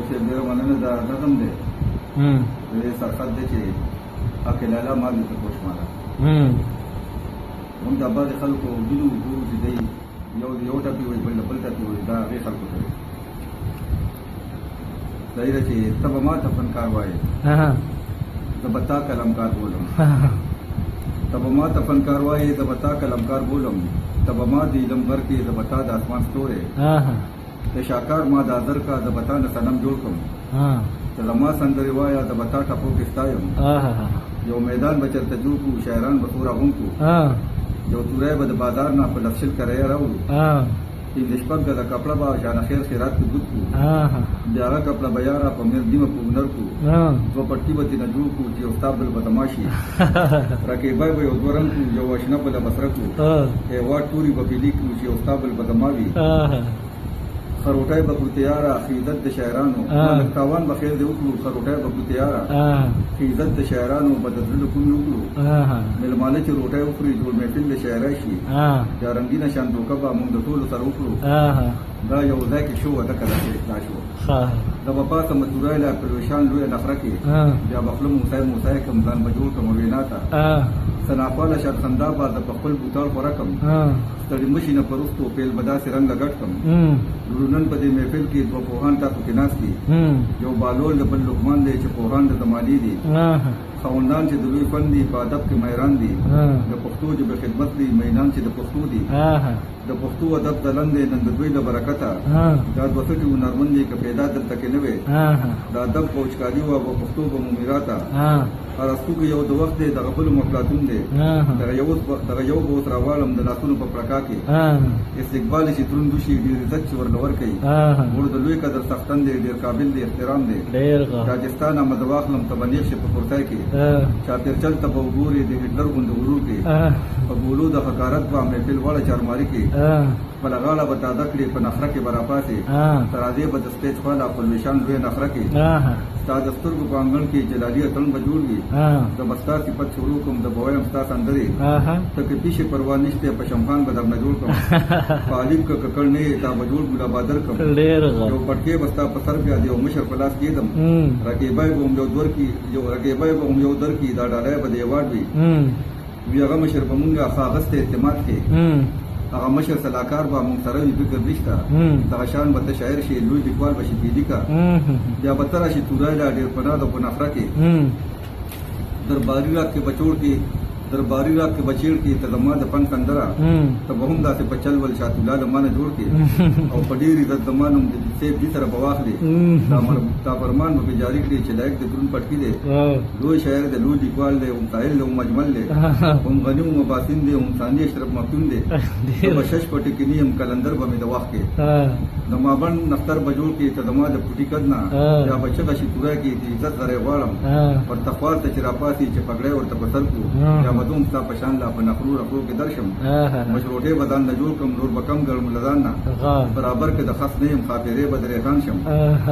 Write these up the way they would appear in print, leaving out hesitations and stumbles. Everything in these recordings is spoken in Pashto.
چې ډېر مننه دا نظم دی د سرحد دی چې اکلاله ما دې ته کوشماله موږ د بعضې خلکو وینو ګورو چې دی یو ټپي وایي بل ټپي وایي دا هغې خلکو ته دی صحیح ده چې ته به ما ته فنکار وایې زه به تا قلمکار بولم ته به ما ته فنکار وایې زه به تا قلمکار بولم ته به ما د علم ورکړې زه به تا د اسمان ستوری د شاکار ما د ازر کا زه به تا نه صنم جوړ کړم ته زما سندرې وایه زه به تا ټپو کې ستایم یو میدان به چېرته جوړ کړو شاعران به څو راغونډ کړو یو توری به د بازار نه په لفشل کرایه راوړو پنځه شپږ ګزه کپړه به شانه خیر خیرات کې ګوت کړو بیا هغه کپړه به یاره په میر دیمه په هنر کړو دوه پټکي به ترېنه جوړ کړو چې یو ستا بل به تماشي رقیبای به یو دوه رنګ کړو یو اشنه بله بسره کړو هیواد توري به پیلي کړو چې یو ستا بل به زما وي خروټی به کړو تیاره خیزت د شاعرانو تاوان به خیر دې وکړو خروټی به کړو تیاره خیزت د شاعرانو به د زړه کومې وکړو مېلمانه چې روټۍ وخوري جوړ محفل د شاعرۍ شي یا رنګینه شان دوکه به موږ د ټولو سره وکړو دا یو ځای کې شو ده کله چې اصلاح شو د به پاسه متوری له پرویشان لویه نفره کې بیا به خوله موسی کړم ځان به جوړ کړم وینا ته سناپاله شرخندا به د په خپل بوتاړ خوره کړم ستړي مشي نه په وروستو پیل به داسې رنګ لګډ کړم نن په دې محفل کې دوه پوهان تاسو کې ناست دي یو بالول د بل لقمان دی چې پوهان د زمانې دي خاوندان چې د لوی فن دي په ادب کې مهران دي د پښتو ژبې خدمت دي مینان چې د پښتو دي د پښتو ادب دلن دی نن د دوی له برکته دا دوه سټي هنرمند دی که پیدا دلته کې نه وی د ادب پوچکاري وه په پښتو به مو میراته ارسطو کې یو د وخت دی دغه بل مفلاطون دی دغه یو به اوس راواړم د لاسونو په پړکا کې استقبال شي دروند وشي ډېر عزت چې ورله ورکوي موږ د لوی قدر څښتن دی ډېر قابل دی احترام دی راجستان احمد واخلم ته به نیغ شي په کورتۍ کې چاپېرچل ته به وګورې د هټلر غوندې غرور کې په ګولو د حقارت به محفل واړه چارماري کې خپله غاړه به تازه کړې په نخره کې به راپاسې ترازې به د سټیج خواله په لویشان لویه نخره کې ستا د سترګو په انګڼ کې جلالي اتڼ به جوړ وي زه به ستا صفت شروع کړم زه به وایم ستا سندرې ته که پیشې پروا نشته په شمخان به درنه جوړ کړم په عالم که ککړ نه یې تا به جوړ ګلا بادر کړم یو پټکې به ستا په سر بیا د یو مشر په لاس کېدم رقیبای به هم یو در کې دا ډالۍ به د ایوارډ وي وي هغه مشر به مونږ ښاغس ته اعتماد کې هغه مشر سلاکار به مونږ سره وي فکر نشته دغه شان به ته شاعر شي لوی لیکوال به شي پیلي کا بیا به ته راشي توری لا ډېر پناه د په نفره کې درباري راک کې بچوړ کې درباري راک کې بچیړ کې ته زما د فن سندره ته به هم داسې په چل ول شاه الله له مانه جوړ کې او په ډېر عزت د ما نوم د سیب دي سره به واخلې دا فرمان به جاري کړي چې لایق د دروند پټکي دی لوی شاعر دی لوی لیکوال دی هم ساحل دی هم مجمل دی هم غني هم مباسن دی هم ثاني اشرف مفتون دی په شش پټي کې نیم کلندر به مې د وخت کې د مابن نفتر به جوړ کې ته زما د پټي قد نه یا به چغه شي توری کې د عزت سره غواړم پر تخوال ته چې راپاسي چې پګړی ورته په سر کړو مدوم ستا په شان لا په نخرو رخرو کې درشم مشروطې به ځان نه جوړ کړم نور به کم ګړم له ځان نه برابر کې د خس نه یم خاطرې به درې خان شم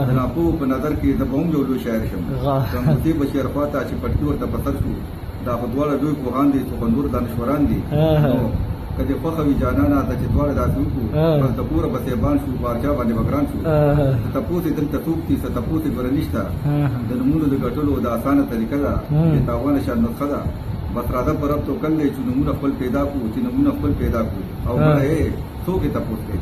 د ناپوه په نظر کې زه به هم یو لوی شاعر شم ګنګوتې به شعر خواته چې پټکي ورته په سر شو دا خو دواړه لوی پوهان دي سخندور دانشوران دي نو که دې خوښه وي جانانه ته چې دواړه داسې وکړو بس د پوره به سیبان شو پارچا باندې به ګران شو څه تپوس یې دلته څوک دي څه تپوس یې بله نشته د نومونو د ګټلو د اسانه طریقه ده د تاوانه شان نسخه ده بس راځه پر رب توکل دی چې نمونه خپل پیدا کړو چې نمونه خپل پیدا کړو او بله څوک یې تپوس کوي